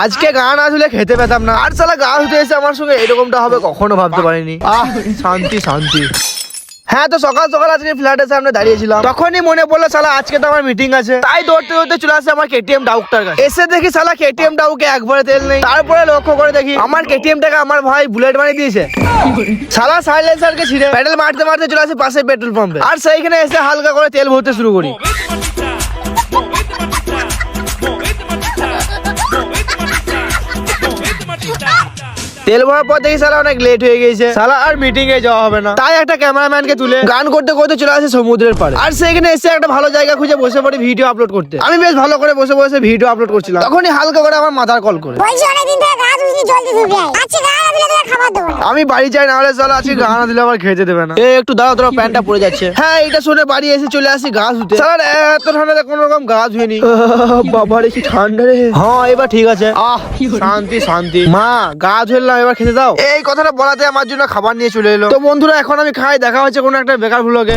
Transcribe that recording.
আজকে গা না ধুলে খেতে পেতাম না, আর সালা গা ধুতে এসে আমার সঙ্গে এরকমটা হবে কখনো ভাবতে পারিনি। শান্তি শান্তি। হ্যাঁ, তো সকাল সকাল আজকে ফ্ল্যাটের সামনে দাঁড়িয়েছিলাম, তখনই মনে পড়লো সালা আজকে তো আমার মিটিং আছে, তাই দৌড়তে দৌড়তে চলে আসে আমার কেটিএম ডাউকটার কাছে। এসে দেখি সালা কেটিএম ডাউকে একবারে তেল নেই। তারপরে লক্ষ্য করে দেখি আমার কেটিএম টাকে আমার ভাই বুলেট বানিয়ে দিয়েছে। সালা সাইলেন্সারকে ছিঁড়ে প্যাডেল মারতে মারতে চলে আসে পাশে পেট্রোল পাম্পে, আর সেইখানে এসে হালকা করে তেল ভরতে শুরু করি। তেল ভরার পর দেখি সালা অনেক লেট হয়ে গেছে, সালা আর মিটিং এ যাওয়া হবে না, তাই একটা ক্যামেরাম্যানকে তুলে গান করতে করতে চলে আসে সমুদ্রের পাড়ে। আর সেখানে এসে একটা ভালো জায়গা খুঁজে বসে পড়ি ভিডিও আপলোড করতে। আমি বেশ ভালো করে বসে বসে ভিডিও আপলোড করছিলাম, তখনই হালকা করে আমার মাথার কল করে আমি বাড়ি যাই, না হলে সালা আজকে গা না দিলে আবার খেতে দেবে না। একটু দাঁড়াও, তোরা প্যান্টটা পড়ে যাচ্ছে। হ্যাঁ, এটা শুনে বাড়ি এসে চলে আসি গা ধুতে। সালা এত ঠান্ডাতে কোনো রকম গা ধুইনি। বাবা রে কি ঠান্ডা রে। হ্যাঁ, এবার ঠিক আছে। শান্তি শান্তি। মা, গা ধুলাম, এবার খেতে দাও। এই কথাটা বলাতে আমার জন্য খাবার নিয়ে চলে এলো। তো বন্ধুরা, এখন আমি খাই। দেখা হচ্ছে কোনো একটা বেকার ভ্লগে।